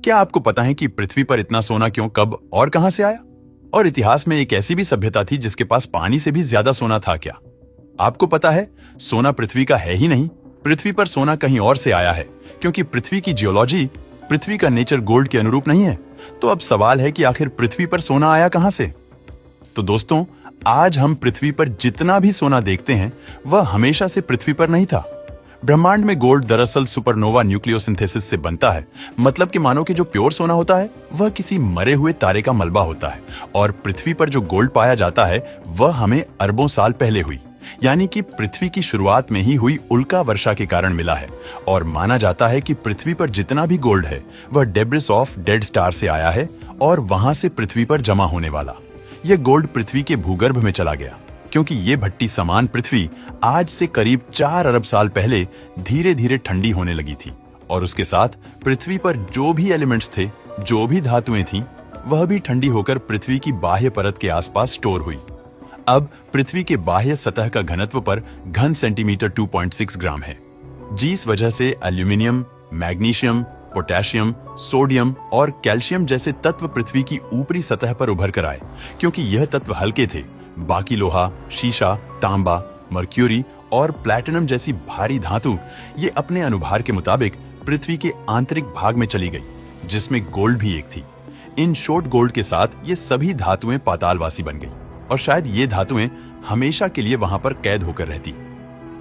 क्या आपको पता है कि पृथ्वी पर इतना सोना क्यों, कब और कहां से आया? और इतिहास में एक ऐसी भी सभ्यता थी जिसके पास पानी से भी ज्यादा सोना था क्या? आपको पता है, सोना पृथ्वी का है ही नहीं, पृथ्वी पर सोना कहीं और से आया है, क्योंकि पृथ्वी की जियोलॉजी, पृथ्वी का नेचर गोल्ड के अनुरूप नहीं है। तो अब सवाल है कि आखिर पृथ्वी पर सोना आया कहां से? तो दोस्तों, आज हम पृथ्वी पर जितना भी सोना देखते हैं वह हमेशा से पृथ्वी पर नहीं था। ब्रह्मांड में गोल्ड दरअसल सुपरनोवा न्यूक्लियोसिंथेसिस से बनता है। मतलब कि मानो कि जो प्योर सोना होता है वह किसी मरे हुए तारे का मलबा होता है, और पृथ्वी पर जो गोल्ड पाया जाता है वह हमें अरबों साल पहले हुई, यानी कि पृथ्वी की शुरुआत में ही हुई उल्का वर्षा के कारण मिला है। और माना जाता है कि पृथ्वी पर जितना भी गोल्ड है वह डेब्रिस ऑफ डेड स्टार से आया है और वहां से पृथ्वी पर जमा होने वाला। यह गोल्ड पृथ्वी के भूगर्भ में चला गया, क्योंकि ये भट्टी समान पृथ्वी आज से करीब 4 अरब साल पहले धीरे धीरे ठंडी होने लगी थी, और उसके साथ पृथ्वी पर जो भी एलिमेंट्स थे, जो भी धातुएं थीं, वह भी ठंडी होकर पृथ्वी की बाह्य परत के आसपास स्टोर हुई। अब पृथ्वी के बाह्य सतह का घनत्व पर घन सेंटीमीटर 2.6 ग्राम है, जिस वजह से एल्यूमिनियम, मैग्नीशियम, पोटेशियम, सोडियम और कैल्शियम जैसे तत्व पृथ्वी की ऊपरी सतह पर उभर कर आए। क्योंकि यह तत्व हल्के थे, बाकी लोहा, शीशा, तांबा, मर्क्यूरी और प्लैटिनम जैसी भारी धातु ये अपने अनुभार के मुताबिक पृथ्वी के आंतरिक भाग में चली गई, जिसमें गोल्ड भी एक थी। इन शॉर्ट गोल्ड के साथ ये सभी धातुएं पातालवासी बन गई, और शायद ये धातुएं हमेशा के लिए वहां पर कैद होकर रहती।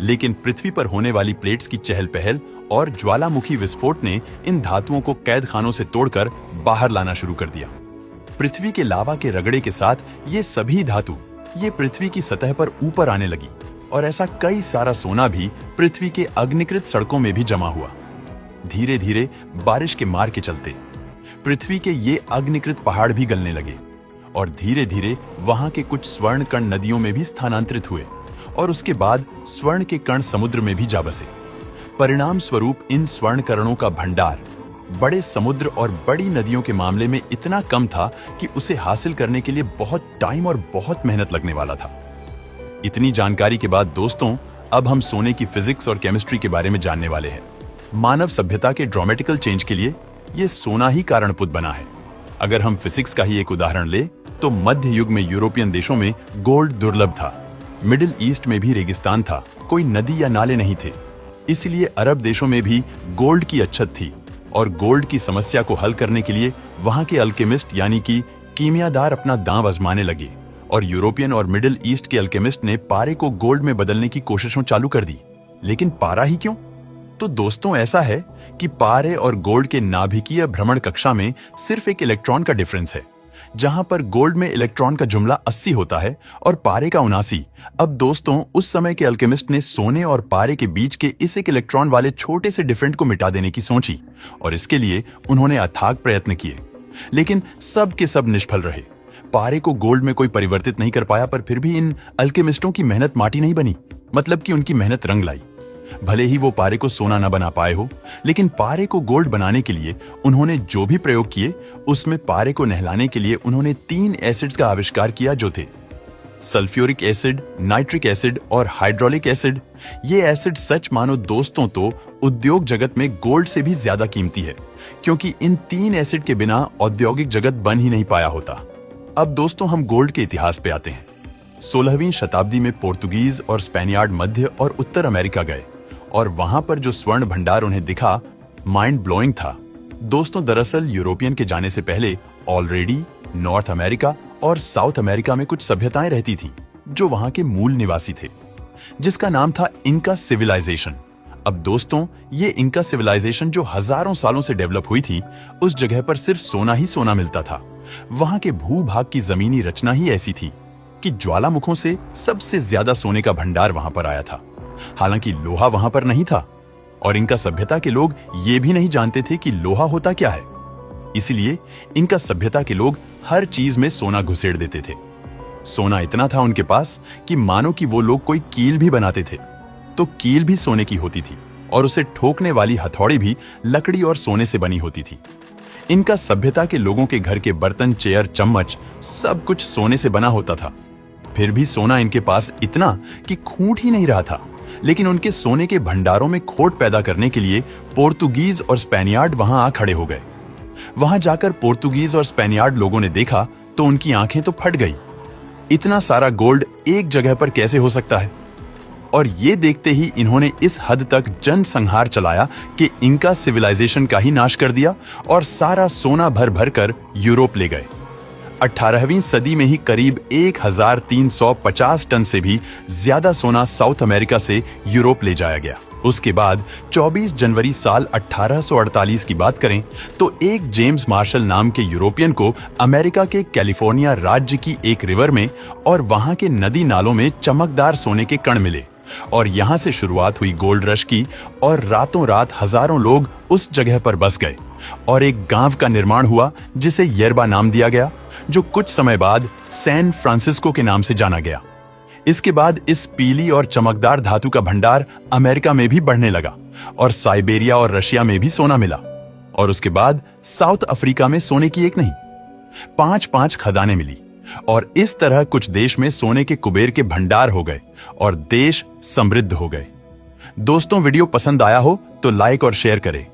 लेकिन पृथ्वी पर होने वाली प्लेट्स की चहल पहल और ज्वालामुखी विस्फोट ने इन धातुओं को कैद खानों से तोड़कर बाहर लाना शुरू कर दिया। पृथ्वी के लावा के रगड़े के साथ ये सभी धातु ये पृथ्वी की सतह पर ऊपर आने लगी, और ऐसा कई सारा सोना भी पृथ्वी के अग्निकृत सड़कों में भी जमा हुआ। धीरे धीरे बारिश के मार के चलते पृथ्वी के ये अग्निकृत पहाड़ भी गलने लगे, और धीरे धीरे वहां के कुछ स्वर्ण कण नदियों में भी स्थानांतरित हुए, और उसके बाद स्वर्ण के कण समुद्र में भी जा बसे। परिणाम स्वरूप इन स्वर्ण कणों का भंडार बड़े समुद्र और बड़ी नदियों के मामले में इतना कम था कि उसे हासिल करने के लिए बहुत टाइम और बहुत मेहनत लगने वाला था। इतनी जानकारी के बाद दोस्तों, अब हम सोने की फिजिक्स और केमिस्ट्री के बारे में जानने वाले हैं। मानव सभ्यता के ड्रामेटिकल चेंज के लिए यह सोना ही कारणभूत बना है। अगर हम फिजिक्स का ही एक उदाहरण ले तो मध्य युग में यूरोपियन देशों में गोल्ड दुर्लभ था। मिडिल ईस्ट में भी रेगिस्तान था, कोई नदी या नाले नहीं थे। इसलिए अरब देशों में भी गोल्ड की अछत थी, और गोल्ड की समस्या को हल करने के लिए वहां के अल्केमिस्ट यानी कि कीमियादार अपना दांव आजमाने लगे, और यूरोपियन और मिडिल ईस्ट के अल्केमिस्ट ने पारे को गोल्ड में बदलने की कोशिशों चालू कर दी। लेकिन पारा ही क्यों? तो दोस्तों, ऐसा है कि पारे और गोल्ड के नाभिकीय भ्रमण कक्षा में सिर्फ एक इलेक्ट्रॉन का डिफरेंस है। जहां पर गोल्ड में इलेक्ट्रॉन का जुमला 80 होता है और पारे का 79। अब दोस्तों, उस समय के अल्केमिस्ट ने सोने और पारे के बीच के इस एक इलेक्ट्रॉन वाले छोटे से डिफरेंट को मिटा देने की सोची, और इसके लिए उन्होंने अथाक प्रयत्न किए, लेकिन सब के सब निष्फल रहे। पारे को गोल्ड में कोई परिवर्तित नहीं कर पाया, पर फिर भी इन अल्केमिस्टों की मेहनत माटी नहीं बनी। मतलब कि उनकी मेहनत रंग लाई। भले ही वो पारे को सोना न बना पाए हो, लेकिन पारे को गोल्ड बनाने के लिए उन्होंने जो भी प्रयोग किए, उसमें पारे को नहलाने के लिए उन्होंने 3 एसिड्स का आविष्कार किया, जो थे सल्फ्यूरिक एसिड, नाइट्रिक एसिड और हाइड्रोलिक एसिड। ये एसिड सच मानो दोस्तों तो उद्योग जगत में गोल्ड से भी ज्यादा कीमती है, क्योंकि इन 3 एसिड के बिना औद्योगिक जगत बन ही नहीं पाया होता। अब दोस्तों, हम गोल्ड के इतिहास पे आते हैं। 16वीं शताब्दी में पोर्तुगीज और स्पेनियार्ड मध्य और उत्तर अमेरिका गए, और वहां पर जो स्वर्ण भंडार उन्हें दिखा, माइंड ब्लोइंग था। दोस्तों, दरअसल यूरोपियन के जाने से पहले ऑलरेडी नॉर्थ अमेरिका और साउथ अमेरिका में कुछ सभ्यताएं रहती थीं, जो वहां के मूल निवासी थे, जिसका नाम था इंका सिविलाइजेशन। अब दोस्तों, ये इंका सिविलाइजेशन जो हजारों सालों से डेवलप हुई थी, उस जगह पर सिर्फ सोना ही सोना मिलता था। वहां के भूभाग की जमीनी रचना ही ऐसी थी कि ज्वालामुखों से सबसे ज्यादा सोने का भंडार वहां पर आया था। हालांकि लोहा वहां पर नहीं था, और इनका सभ्यता के लोग ये भी नहीं जानते थे कि लोहा होता क्या है। इसलिए इनका सभ्यता के लोग हर चीज में सोना घुसेड़ देते थे। सोना इतना था उनके पास कि मानो कि वो लोग कोई कील भी बनाते थे तो कील भी सोने की होती थी, और उसे ठोकने वाली हथौड़ी भी लकड़ी और सोने से बनी होती थी। इनका सभ्यता के लोगों के घर के बर्तन, चेयर, चम्मच सब कुछ सोने से बना होता था। फिर भी सोना इनके पास इतना कि खूंट ही नहीं रहा था। लेकिन उनके सोने के भंडारों में खोट पैदा करने के लिए पोर्तुगीज और स्पेनियार्ड वहां आ खड़े हो गए। वहां जाकर पोर्तुगीज और स्पेनियार्ड लोगों ने देखा तो उनकी आंखें तो फट गई। इतना सारा गोल्ड एक जगह पर कैसे हो सकता है? और ये देखते ही इन्होंने इस हद तक जनसंहार चलाया कि इंका सिविलाइजेशन का ही नाश कर दिया और सारा सोना भर भर कर यूरोप ले गए। 18वीं सदी में ही करीब 1350 टन से भी ज्यादा सोना साउथ अमेरिका से यूरोप ले जाया गया। उसके बाद 24 जनवरी साल 1848 की बात करें तो एक जेम्स मार्शल नाम के यूरोपियन को अमेरिका के कैलिफोर्निया राज्य की एक रिवर में और वहां के नदी नालों में चमकदार सोने के कण मिले और यहां से शुरुआत हुई गोल्ड रश की और रातों रात हजारों लोग उस जगह पर बस गए और एक गांव का निर्माण हुआ जिसे यर्बा नाम दिया गया, जो कुछ समय बाद सैन फ्रांसिस्को के नाम से जाना गया। इसके बाद इस पीली और चमकदार धातु का भंडार अमेरिका में भी बढ़ने लगा और साइबेरिया और रशिया में भी सोना मिला और उसके बाद साउथ अफ्रीका में सोने की एक नहीं 5-5 खदानें मिली और इस तरह कुछ देश में सोने के कुबेर के भंडार हो गए और देश समृद्ध हो गए। दोस्तों, वीडियो पसंद आया हो तो लाइक और शेयर करें।